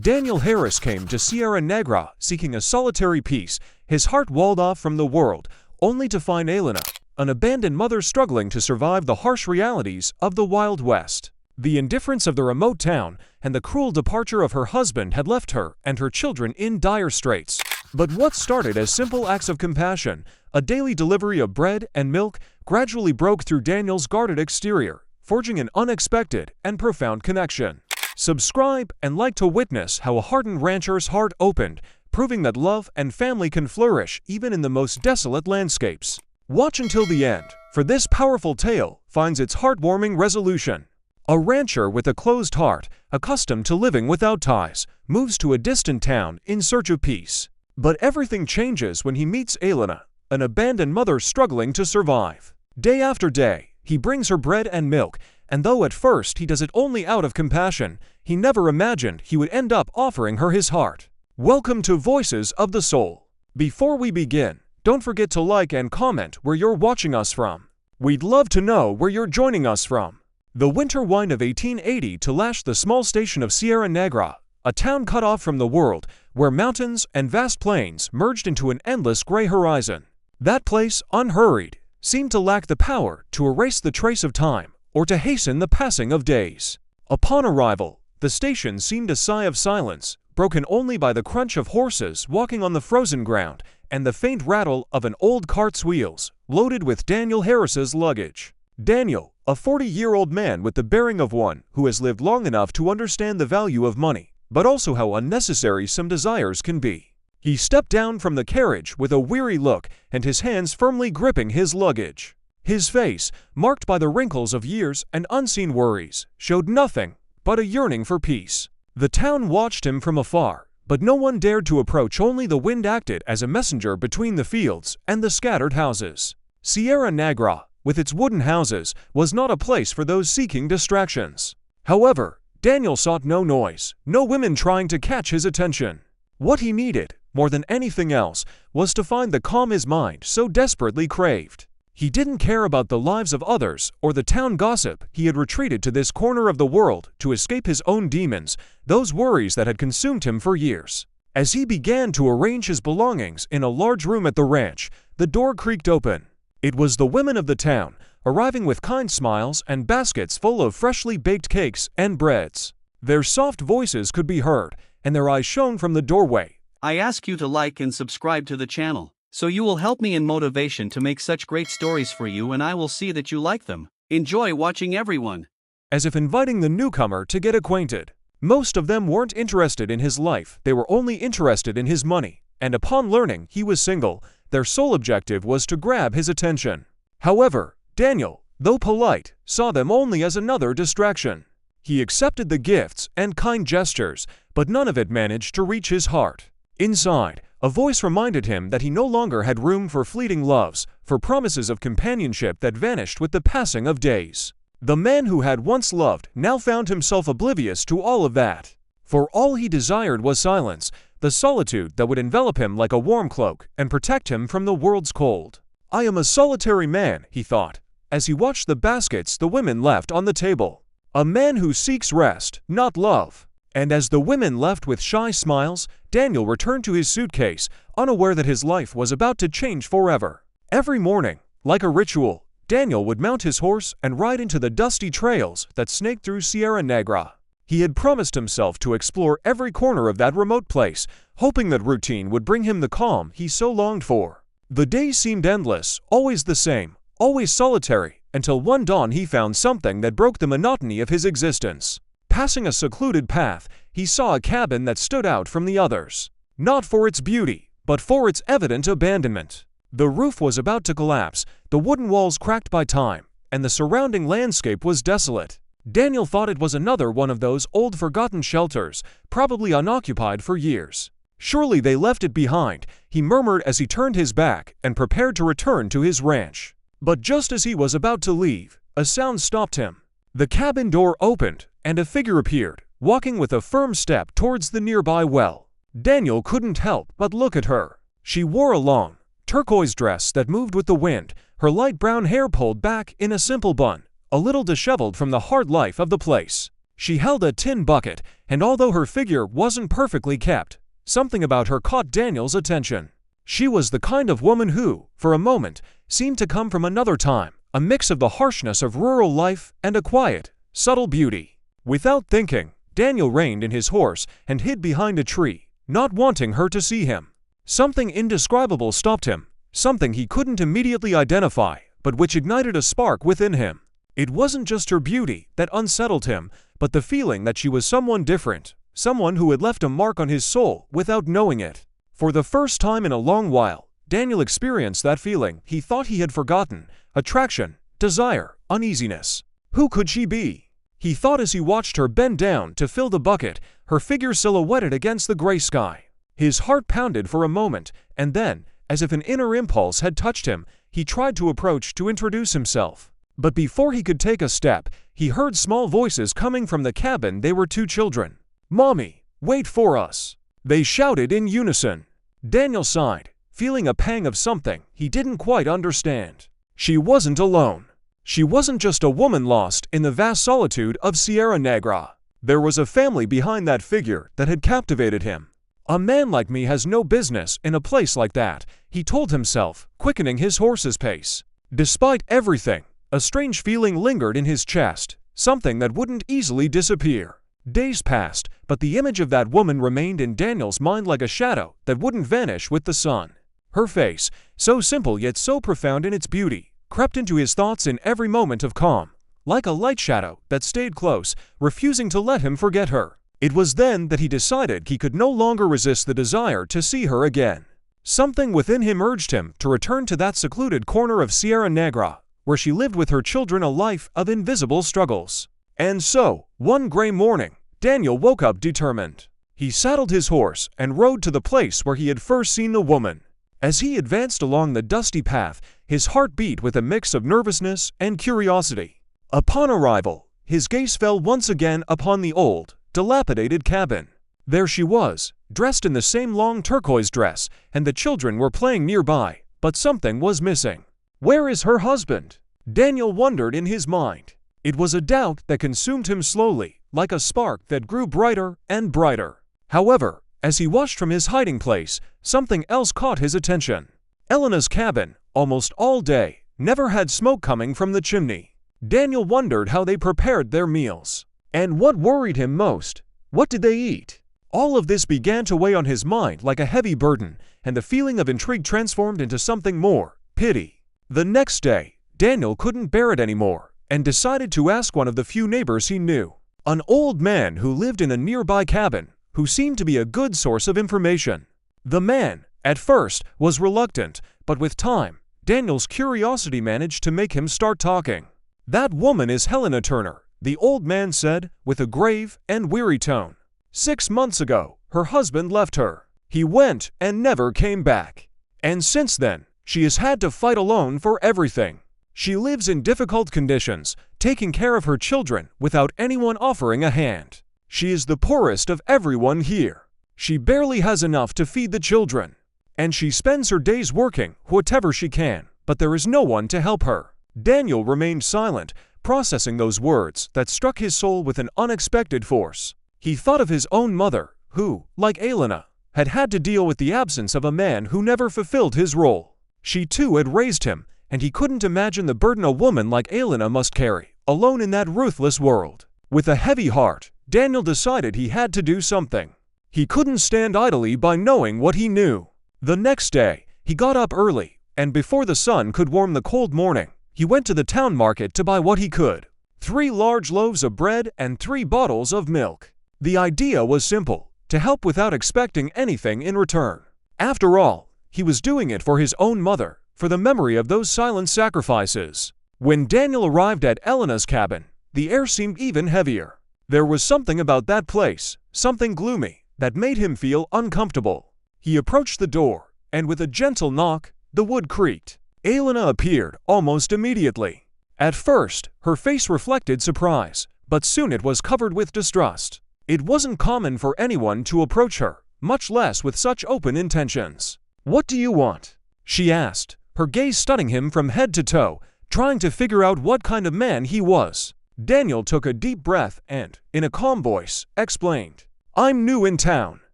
Daniel Harris came to Sierra Negra seeking a solitary peace, his heart walled off from the world, only to find Elena, an abandoned mother struggling to survive the harsh realities of the Wild West. The indifference of the remote town and the cruel departure of her husband had left her and her children in dire straits. But what started as simple acts of compassion, a daily delivery of bread and milk, gradually broke through Daniel's guarded exterior, forging an unexpected and profound connection. Subscribe and like to witness how a hardened rancher's heart opened, proving that love and family can flourish even in the most desolate landscapes. Watch until the end, for this powerful tale finds its heartwarming resolution. A rancher with a closed heart, accustomed to living without ties, moves to a distant town in search of peace. But everything changes when he meets Elena, an abandoned mother struggling to survive. Day after day, he brings her bread and milk, and though at first he does it only out of compassion, he never imagined he would end up offering her his heart. Welcome to Voices of the Soul. Before we begin, don't forget to like and comment where you're watching us from. We'd love to know where you're joining us from. The winter wind of 1880 to lash the small station of Sierra Negra, a town cut off from the world, where mountains and vast plains merged into an endless gray horizon. That place, unhurried, seemed to lack the power to erase the trace of time or to hasten the passing of days. Upon arrival, the station seemed a sigh of silence, broken only by the crunch of horses walking on the frozen ground and the faint rattle of an old cart's wheels, loaded with Daniel Harris's luggage. Daniel, a 40-year-old man with the bearing of one who has lived long enough to understand the value of money, but also how unnecessary some desires can be. He stepped down from the carriage with a weary look and his hands firmly gripping his luggage. His face, marked by the wrinkles of years and unseen worries, showed nothing but a yearning for peace. The town watched him from afar, but no one dared to approach. Only the wind acted as a messenger between the fields and the scattered houses. Sierra Negra, with its wooden houses, was not a place for those seeking distractions. However, Daniel sought no noise, no women trying to catch his attention. What he needed, more than anything else, was to find the calm his mind so desperately craved. He didn't care about the lives of others or the town gossip. He had retreated to this corner of the world to escape his own demons, those worries that had consumed him for years. As he began to arrange his belongings in a large room at the ranch, the door creaked open. It was the women of the town, arriving with kind smiles and baskets full of freshly baked cakes and breads. Their soft voices could be heard, and their eyes shone from the doorway. I ask you to like and subscribe to the channel, so you will help me in motivation to make such great stories for you, and I will see that you like them. Enjoy watching, everyone. As if inviting the newcomer to get acquainted. Most of them weren't interested in his life, they were only interested in his money, and upon learning he was single, their sole objective was to grab his attention. However, Daniel, though polite, saw them only as another distraction. He accepted the gifts and kind gestures, but none of it managed to reach his heart. Inside, a voice reminded him that he no longer had room for fleeting loves, for promises of companionship that vanished with the passing of days. The man who had once loved now found himself oblivious to all of that. For all he desired was silence, the solitude that would envelop him like a warm cloak and protect him from the world's cold. I am a solitary man, he thought, as he watched the baskets the women left on the table. A man who seeks rest, not love. And as the women left with shy smiles, Daniel returned to his suitcase, unaware that his life was about to change forever. Every morning, like a ritual, Daniel would mount his horse and ride into the dusty trails that snaked through Sierra Negra. He had promised himself to explore every corner of that remote place, hoping that routine would bring him the calm he so longed for. The days seemed endless, always the same, always solitary, until one dawn he found something that broke the monotony of his existence. Passing a secluded path, he saw a cabin that stood out from the others. Not for its beauty, but for its evident abandonment. The roof was about to collapse, the wooden walls cracked by time, and the surrounding landscape was desolate. Daniel thought it was another one of those old forgotten shelters, probably unoccupied for years. Surely they left it behind, he murmured as he turned his back and prepared to return to his ranch. But just as he was about to leave, a sound stopped him. The cabin door opened, and a figure appeared, walking with a firm step towards the nearby well. Daniel couldn't help but look at her. She wore a long, turquoise dress that moved with the wind, her light brown hair pulled back in a simple bun, a little disheveled from the hard life of the place. She held a tin bucket, and although her figure wasn't perfectly kept, something about her caught Daniel's attention. She was the kind of woman who, for a moment, seemed to come from another time, a mix of the harshness of rural life and a quiet, subtle beauty. Without thinking, Daniel reined in his horse and hid behind a tree, not wanting her to see him. Something indescribable stopped him, something he couldn't immediately identify, but which ignited a spark within him. It wasn't just her beauty that unsettled him, but the feeling that she was someone different, someone who had left a mark on his soul without knowing it. For the first time in a long while, Daniel experienced that feeling he thought he had forgotten: attraction, desire, uneasiness. Who could she be? He thought as he watched her bend down to fill the bucket, her figure silhouetted against the gray sky. His heart pounded for a moment, and then, as if an inner impulse had touched him, he tried to approach to introduce himself. But before he could take a step, he heard small voices coming from the cabin. They were two children. "Mommy, wait for us!" they shouted in unison. Daniel sighed, feeling a pang of something he didn't quite understand. She wasn't alone. She wasn't just a woman lost in the vast solitude of Sierra Negra. There was a family behind that figure that had captivated him. A man like me has no business in a place like that, he told himself, quickening his horse's pace. Despite everything, a strange feeling lingered in his chest, something that wouldn't easily disappear. Days passed, but the image of that woman remained in Daniel's mind like a shadow that wouldn't vanish with the sun. Her face, so simple yet so profound in its beauty, crept into his thoughts in every moment of calm, like a light shadow that stayed close, refusing to let him forget her. It was then that he decided he could no longer resist the desire to see her again. Something within him urged him to return to that secluded corner of Sierra Negra, where she lived with her children, a life of invisible struggles. And so, one gray morning, Daniel woke up determined. He saddled his horse and rode to the place where he had first seen the woman. As he advanced along the dusty path, his heart beat with a mix of nervousness and curiosity. Upon arrival, his gaze fell once again upon the old, dilapidated cabin. There she was, dressed in the same long turquoise dress, and the children were playing nearby, but something was missing. Where is her husband? Daniel wondered in his mind. It was a doubt that consumed him slowly, like a spark that grew brighter and brighter. However, as he watched from his hiding place, something else caught his attention. Elena's cabin, almost all day, never had smoke coming from the chimney. Daniel wondered how they prepared their meals. And what worried him most? What did they eat? All of this began to weigh on his mind like a heavy burden, and the feeling of intrigue transformed into something more: pity. The next day, Daniel couldn't bear it anymore, and decided to ask one of the few neighbors he knew, an old man who lived in a nearby cabin, who seemed to be a good source of information. The man, at first, was reluctant, but with time, Daniel's curiosity managed to make him start talking. "That woman is Helena Turner," the old man said, with a grave and weary tone. "6 months ago, her husband left her. He went and never came back. And since then, she has had to fight alone for everything. She lives in difficult conditions, taking care of her children without anyone offering a hand. She is the poorest of everyone here. She barely has enough to feed the children. And she spends her days working whatever she can, but there is no one to help her." Daniel remained silent, processing those words that struck his soul with an unexpected force. He thought of his own mother, who, like Elena, had had to deal with the absence of a man who never fulfilled his role. She too had raised him, and he couldn't imagine the burden a woman like Elena must carry, alone in that ruthless world. With a heavy heart, Daniel decided he had to do something. He couldn't stand idly by knowing what he knew. The next day, he got up early, and before the sun could warm the cold morning, he went to the town market to buy what he could: 3 large loaves of bread and 3 bottles of milk. The idea was simple: to help without expecting anything in return. After all, he was doing it for his own mother, for the memory of those silent sacrifices. When Daniel arrived at Elena's cabin, the air seemed even heavier. There was something about that place, something gloomy, that made him feel uncomfortable. He approached the door, and with a gentle knock, the wood creaked. Elena appeared almost immediately. At first, her face reflected surprise, but soon it was covered with distrust. It wasn't common for anyone to approach her, much less with such open intentions. "What do you want?" she asked, her gaze studying him from head to toe, trying to figure out what kind of man he was. Daniel took a deep breath and, in a calm voice, explained, "I'm new in town.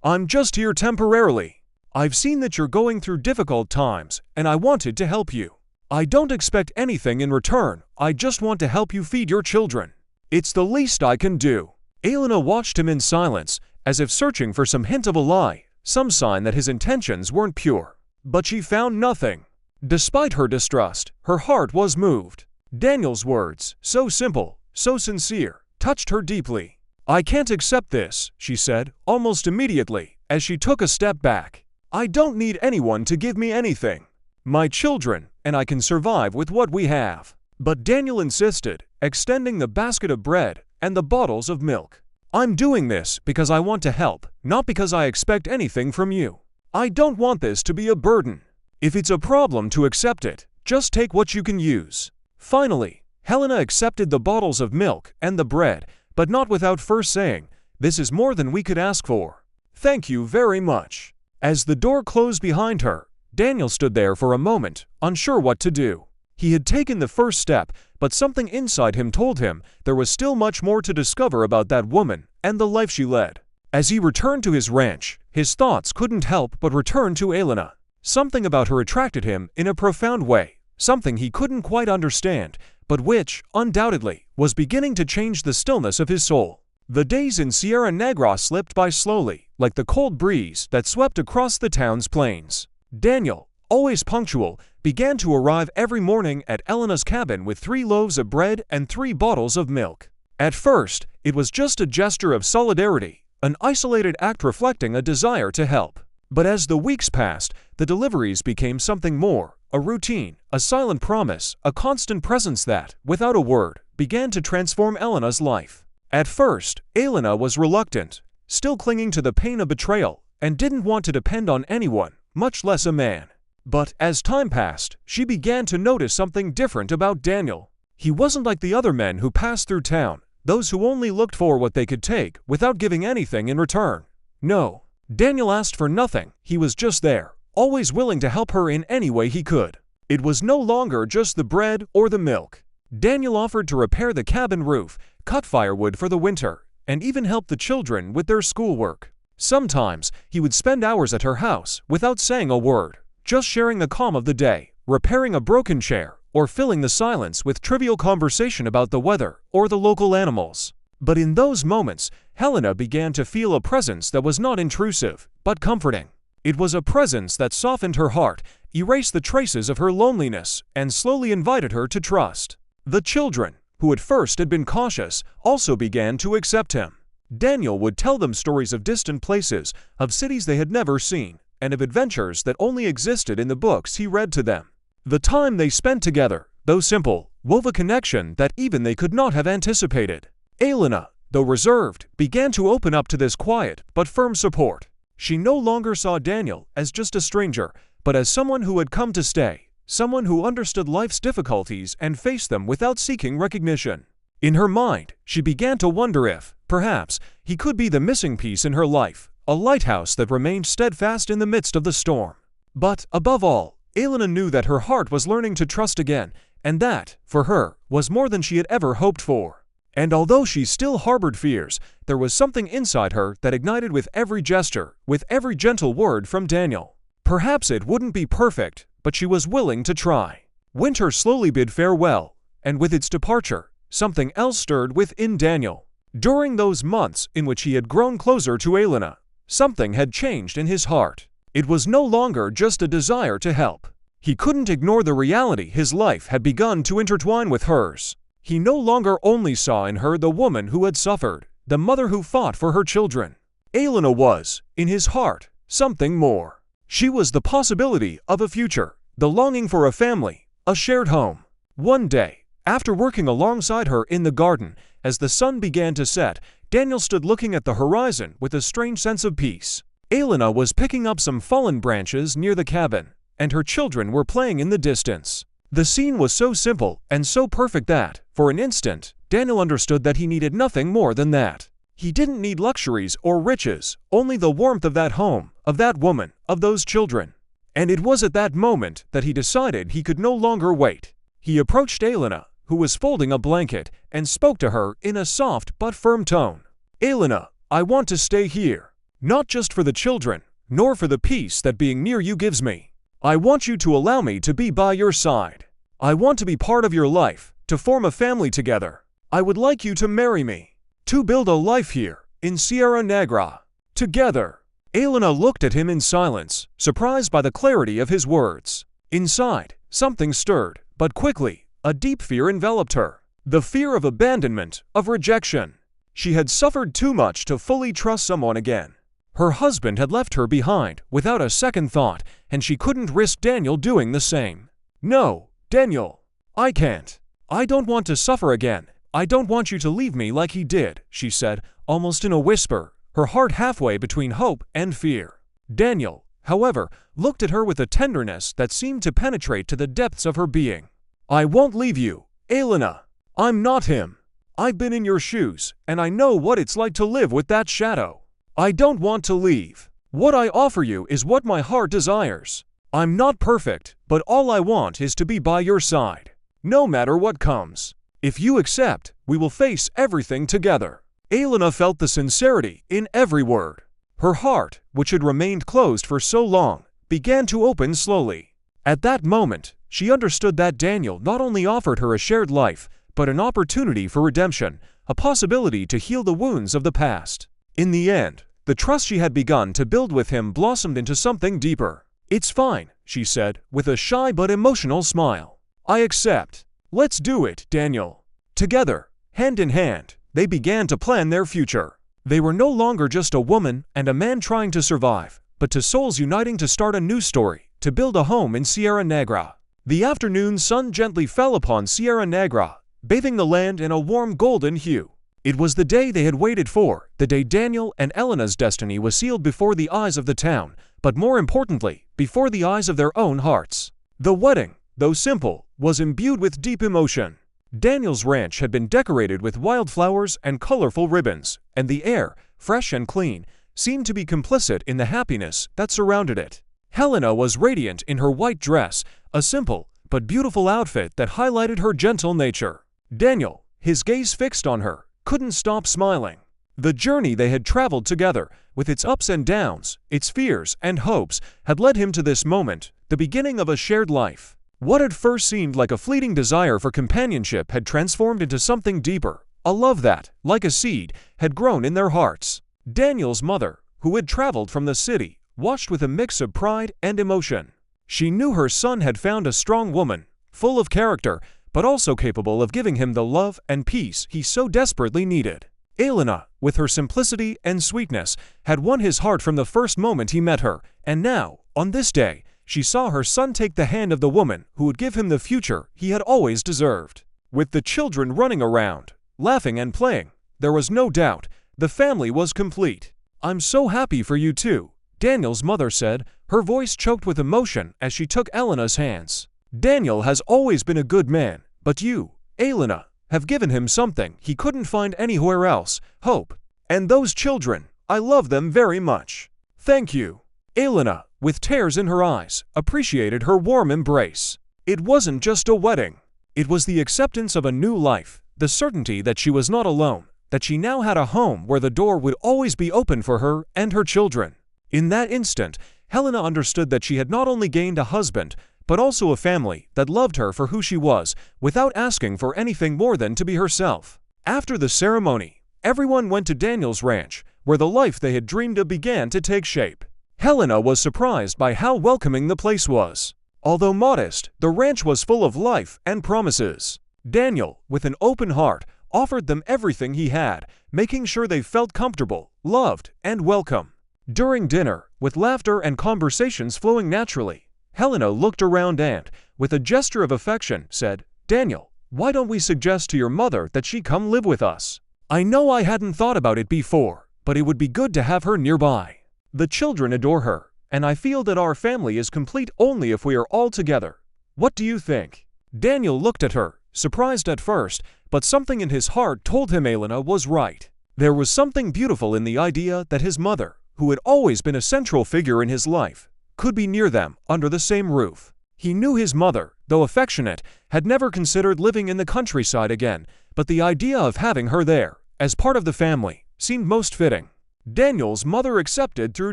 I'm just here temporarily. I've seen that you're going through difficult times, and I wanted to help you. I don't expect anything in return, I just want to help you feed your children. It's the least I can do." Elena watched him in silence, as if searching for some hint of a lie, some sign that his intentions weren't pure. But she found nothing. Despite her distrust, her heart was moved. Daniel's words, so simple, so sincere, touched her deeply. "I can't accept this," she said, almost immediately, as she took a step back. "I don't need anyone to give me anything. My children and I can survive with what we have." But Daniel insisted, extending the basket of bread and the bottles of milk. "I'm doing this because I want to help, not because I expect anything from you. I don't want this to be a burden. If it's a problem to accept it, just take what you can use." Finally, Helena accepted the bottles of milk and the bread, but not without first saying, "This is more than we could ask for. Thank you very much." As the door closed behind her, Daniel stood there for a moment, unsure what to do. He had taken the first step, but something inside him told him there was still much more to discover about that woman and the life she led. As he returned to his ranch, his thoughts couldn't help but return to Elena. Something about her attracted him in a profound way, something he couldn't quite understand, but which, undoubtedly, was beginning to change the stillness of his soul. The days in Sierra Negra slipped by slowly, like the cold breeze that swept across the town's plains. Daniel, always punctual, began to arrive every morning at Elena's cabin with 3 loaves of bread and 3 bottles of milk. At first, it was just a gesture of solidarity, an isolated act reflecting a desire to help. But as the weeks passed, the deliveries became something more, a routine, a silent promise, a constant presence that, without a word, began to transform Elena's life. At first, Elena was reluctant, still clinging to the pain of betrayal, and didn't want to depend on anyone, much less a man. But as time passed, she began to notice something different about Daniel. He wasn't like the other men who passed through town, those who only looked for what they could take without giving anything in return. No, Daniel asked for nothing, he was just there, always willing to help her in any way he could. It was no longer just the bread or the milk. Daniel offered to repair the cabin roof, cut firewood for the winter, and even help the children with their schoolwork. Sometimes, he would spend hours at her house without saying a word, just sharing the calm of the day, repairing a broken chair, or filling the silence with trivial conversation about the weather or the local animals. But in those moments, Helena began to feel a presence that was not intrusive, but comforting. It was a presence that softened her heart, erased the traces of her loneliness, and slowly invited her to trust. The children, who at first had been cautious, also began to accept him. Daniel would tell them stories of distant places, of cities they had never seen, and of adventures that only existed in the books he read to them. The time they spent together, though simple, wove a connection that even they could not have anticipated. Elena, though reserved, began to open up to this quiet but firm support. She no longer saw Daniel as just a stranger, but as someone who had come to stay, someone who understood life's difficulties and faced them without seeking recognition. In her mind, she began to wonder if, perhaps, he could be the missing piece in her life, a lighthouse that remained steadfast in the midst of the storm. But, above all, Elena knew that her heart was learning to trust again, and that, for her, was more than she had ever hoped for. And although she still harbored fears, there was something inside her that ignited with every gesture, with every gentle word from Daniel. Perhaps it wouldn't be perfect, but she was willing to try. Winter slowly bid farewell, and with its departure, something else stirred within Daniel. During those months in which he had grown closer to Elena, something had changed in his heart. It was no longer just a desire to help. He couldn't ignore the reality his life had begun to intertwine with hers. He no longer only saw in her the woman who had suffered, the mother who fought for her children. Elena was, in his heart, something more. She was the possibility of a future, the longing for a family, a shared home. One day, after working alongside her in the garden, as the sun began to set, Daniel stood looking at the horizon with a strange sense of peace. Elena was picking up some fallen branches near the cabin, and her children were playing in the distance. The scene was so simple and so perfect that, for an instant, Daniel understood that he needed nothing more than that. He didn't need luxuries or riches, only the warmth of that home, of that woman, of those children. And it was at that moment that he decided he could no longer wait. He approached Elena, who was folding a blanket, and spoke to her in a soft but firm tone. "Elena, I want to stay here. Not just for the children, nor for the peace that being near you gives me. I want you to allow me to be by your side. I want to be part of your life, to form a family together. I would like you to marry me, to build a life here, in Sierra Negra, together." Elena looked at him in silence, surprised by the clarity of his words. Inside, something stirred, but quickly, a deep fear enveloped her. The fear of abandonment, of rejection. She had suffered too much to fully trust someone again. Her husband had left her behind without a second thought, and she couldn't risk Daniel doing the same. "No, Daniel, I can't. I don't want to suffer again. I don't want you to leave me like he did," she said, almost in a whisper, her heart halfway between hope and fear. Daniel, however, looked at her with a tenderness that seemed to penetrate to the depths of her being. "I won't leave you, Elena. I'm not him. I've been in your shoes, and I know what it's like to live with that shadow. I don't want to leave. What I offer you is what my heart desires. I'm not perfect, but all I want is to be by your side, no matter what comes. If you accept, we will face everything together." Elena felt the sincerity in every word. Her heart, which had remained closed for so long, began to open slowly. At that moment, she understood that Daniel not only offered her a shared life, but an opportunity for redemption, a possibility to heal the wounds of the past. In the end, the trust she had begun to build with him blossomed into something deeper. "It's fine," she said, with a shy but emotional smile. "I accept. Let's do it, Daniel." Together, hand in hand, they began to plan their future. They were no longer just a woman and a man trying to survive, but two souls uniting to start a new story, to build a home in Sierra Negra. The afternoon sun gently fell upon Sierra Negra, bathing the land in a warm golden hue. It was the day they had waited for, the day Daniel and Elena's destiny was sealed before the eyes of the town, but more importantly, before the eyes of their own hearts. The wedding, though simple, was imbued with deep emotion. Daniel's ranch had been decorated with wildflowers and colorful ribbons, and the air, fresh and clean, seemed to be complicit in the happiness that surrounded it. Helena was radiant in her white dress, a simple but beautiful outfit that highlighted her gentle nature. Daniel, his gaze fixed on her, couldn't stop smiling. The journey they had traveled together, with its ups and downs, its fears and hopes, had led him to this moment, the beginning of a shared life. What had first seemed like a fleeting desire for companionship had transformed into something deeper, a love that, like a seed, had grown in their hearts. Daniel's mother, who had traveled from the city, watched with a mix of pride and emotion. She knew her son had found a strong woman, full of character, but also capable of giving him the love and peace he so desperately needed. Elena, with her simplicity and sweetness, had won his heart from the first moment he met her, and now, on this day, she saw her son take the hand of the woman who would give him the future he had always deserved. With the children running around, laughing and playing, there was no doubt the family was complete. "I'm so happy for you too," Daniel's mother said, her voice choked with emotion as she took Elena's hands. "Daniel has always been a good man, but you, Elena, have given him something he couldn't find anywhere else, hope. And those children, I love them very much. Thank you." Elena, with tears in her eyes, appreciated her warm embrace. It wasn't just a wedding. It was the acceptance of a new life, the certainty that she was not alone, that she now had a home where the door would always be open for her and her children. In that instant, Helena understood that she had not only gained a husband, but also a family that loved her for who she was, without asking for anything more than to be herself. After the ceremony, everyone went to Daniel's ranch, where the life they had dreamed of began to take shape. Helena was surprised by how welcoming the place was. Although modest, the ranch was full of life and promises. Daniel, with an open heart, offered them everything he had, making sure they felt comfortable, loved, and welcome. During dinner, with laughter and conversations flowing naturally, Helena looked around and, with a gesture of affection, said, "Daniel, why don't we suggest to your mother that she come live with us? I know I hadn't thought about it before, but it would be good to have her nearby. The children adore her, and I feel that our family is complete only if we are all together. What do you think?" Daniel looked at her, surprised at first, but something in his heart told him Elena was right. There was something beautiful in the idea that his mother, who had always been a central figure in his life, could be near them under the same roof. He knew his mother, though affectionate, had never considered living in the countryside again, but the idea of having her there, as part of the family, seemed most fitting. Daniel's mother accepted through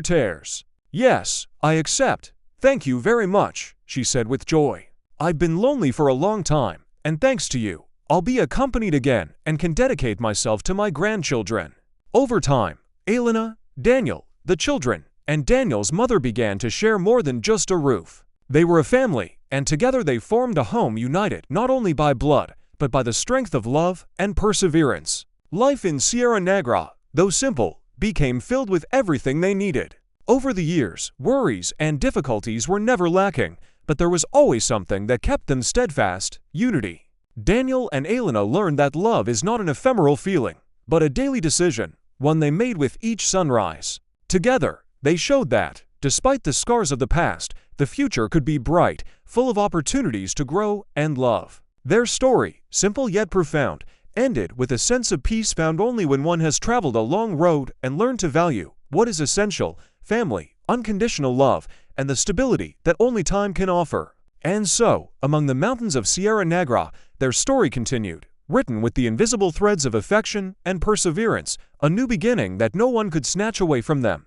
tears. "Yes, I accept. Thank you very much," she said with joy. "I've been lonely for a long time, and thanks to you, I'll be accompanied again and can dedicate myself to my grandchildren." Over time, Elena, Daniel, the children, and Daniel's mother began to share more than just a roof. They were a family, and together they formed a home united not only by blood, but by the strength of love and perseverance. Life in Sierra Negra, though simple, became filled with everything they needed. Over the years, worries and difficulties were never lacking, but there was always something that kept them steadfast: unity. Daniel and Elena learned that love is not an ephemeral feeling, but a daily decision, one they made with each sunrise. Together, they showed that, despite the scars of the past, the future could be bright, full of opportunities to grow and love. Their story, simple yet profound, ended with a sense of peace found only when one has traveled a long road and learned to value what is essential: family, unconditional love, and the stability that only time can offer. And so, among the mountains of Sierra Negra, their story continued, written with the invisible threads of affection and perseverance, a new beginning that no one could snatch away from them.